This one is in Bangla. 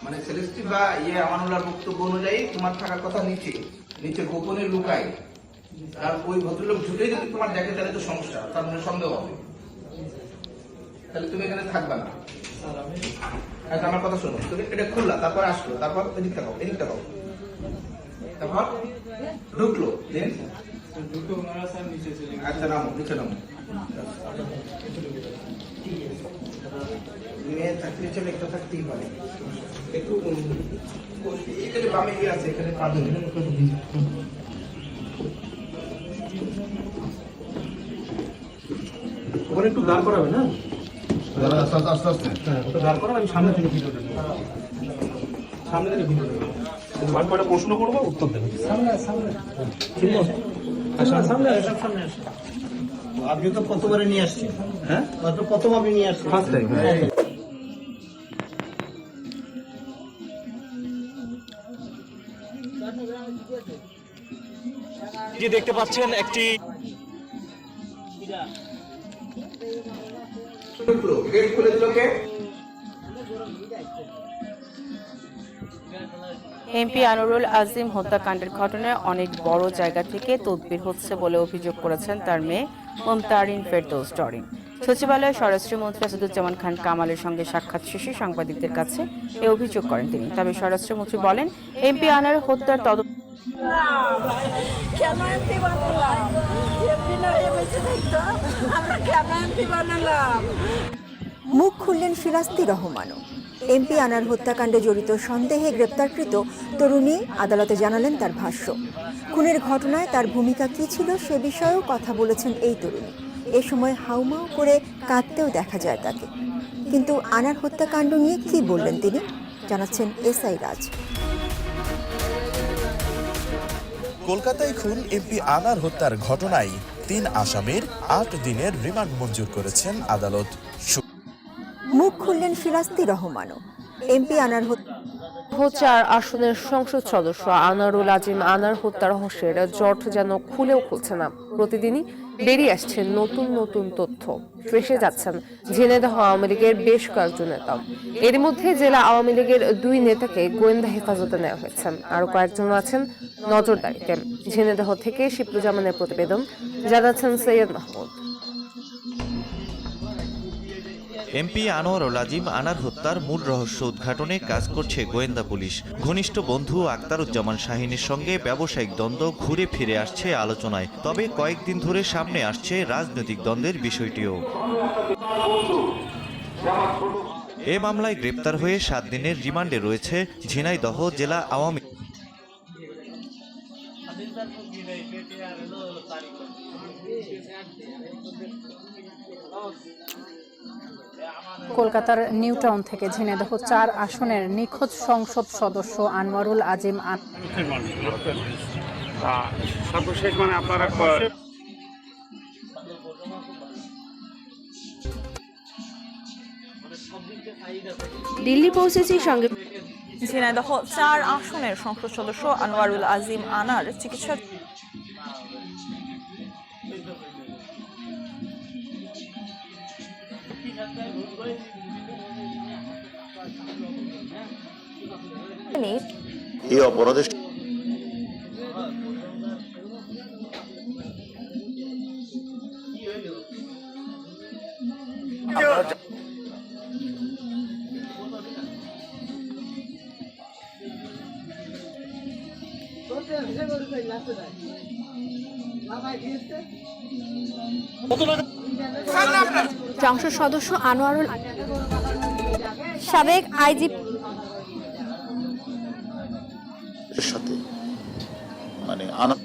মানে সেলেস্টি বা আমানুল্লাহর বক্তব্য অনুযায়ী তোমার থাকার কথা নিচে নিচে গোপনে লুকায়, আর ওই ভদ্রলোক ঝুঁকেই যদি তোমার দেখে তাহলে তো সমস্যা, তার মানে সন্দেহ হবে, তাহলে তুমি এখানে থাকবে না। আমার কথা শোনো, তুমি এটা খুললা, তারপর আসলো, তারপর এদিকটা পাও, এদিকটা পাও, তারপর ঢুকলো, দেন আচ্ছা নামো, নিচে নামো। মেয়ে চাকরি ছেলে একটা থাকতেই পারে, একটু এখানে বামে গিয়ে আছে, এখানে পাবেন। ওখানে একটু দাঁড় করাবে না, আস্তে আস্তে আস্তে, হ্যাঁ ওটা দাঁড় করাবে, আমি সামনে থেকে ভিডিও দেবো, সামনে থেকে ভিডিও দেবো। আমি কয়টা প্রশ্ন করবো, উত্তর দেবেন। সামনে সামনে সামনে সামনে আসে। আপনি তো কতবারে নিয়ে আসছেন? হ্যাঁ প্রথম আপনি নিয়ে আসছেন, ফার্স্ট টাইম। যে দেখতে পাচ্ছেন একটি গেট খুলে দিল কে? এমপি আনোয়ারুল আজিম হত্যাকাণ্ডের ঘটনায় অনেক বড় জায়গা থেকে তদবির হচ্ছে বলে অভিযোগ করেছেন তার মেয়ে মুমতারিন ফেরদৌস ডরিন। সচিবালয়ে স্বরাষ্ট্রমন্ত্রী আসাদুজ্জামান খান কামালের সঙ্গে সাক্ষাৎ শেষে সাংবাদিকদের কাছে এ অভিযোগ করেন তিনি। তবে স্বরাষ্ট্রমন্ত্রী বলেন, এমপি আনোয়ার হত্যার তদন্ত মুখ খুললেন ফিরাস্তি রহমানও। এমপি আনার হত্যাকাণ্ডে জড়িত সন্দেহে গ্রেপ্তারকৃত তরুণী আদালতে জানালেন তার ভাষ্য। খুনের ঘটনায় তার ভূমিকা কী ছিল সে বিষয়েও কথা বলেছেন এই তরুণী। এ সময় হাউমাউ করে কাঁদতেও দেখা যায় তাকে। কিন্তু আনার হত্যাকাণ্ড নিয়ে কি বললেন তিনি, জানাচ্ছেন এসআই রাজ। কলকাতায় খুন এমপি আনার হত্যার ঘটনায় ৩ আসামির ৮ দিনের রিমান্ড মঞ্জুর করেছেন আদালত। মুখ খুললেন ফিরাস্তি রহমানও। এমপি আনার ৪ আসনের সংসদ সদস্য আনোয়ারুল আজিম আনার হত্যা রহস্যের জট যেন খুলেও খুলছে না। প্রতিদিনই বেরিয়ে আসছে নতুন নতুন তথ্য, ফেঁসে যাচ্ছেন ঝিনাইদহ আওয়ামী লীগের বেশ কয়েকজন নেতা। এর মধ্যে জেলা আওয়ামী লীগের 2 নেতাকে গোয়েন্দা হেফাজতে নেওয়া হয়েছে, আরো কয়েকজন আছেন নজরদারিতে। ঝিনাইদহ থেকে শিবলুজামানের প্রতিবেদন, জানাচ্ছেন সৈয়দ মাহমুদ। এমপি আনোয়ারুল আজিম আনার হত্যার মূল রহস্য উদ্ঘাটনে কাজ করছে গোয়েন্দা পুলিশ। ঘনিষ্ঠ বন্ধু আখতারুজ্জামান শাহিনের সঙ্গে ব্যবসায়িক দ্বন্দ্ব ঘুরে ফিরে আসছে আলোচনায়। তবে কয়েকদিন ধরে সামনে আসছে রাজনৈতিক দ্বন্দ্বের বিষয়টিও। এ মামলায় গ্রেপ্তার হয়ে 7 দিনের রিমান্ডে রয়েছে ঝিনাইদহ জেলা আওয়ামী কলকাতার নিউটাউন থেকে ঝিনাইদহ 4 আসনের নিখোঁজ সংসদ সদস্য আনোয়ারুল আজিম সর্বশেষ মানে আপনারা দিল্লি পৌঁছেছি সঙ্গে ঝিনাইদহ 4 আসনের সংসদ সদস্য আনোয়ারুল আজিম আনার চিকিৎসা এই অপরাধের সংসদ সদস্য আনোয়ারুল সাবেক আইজি সাথে মানে হাত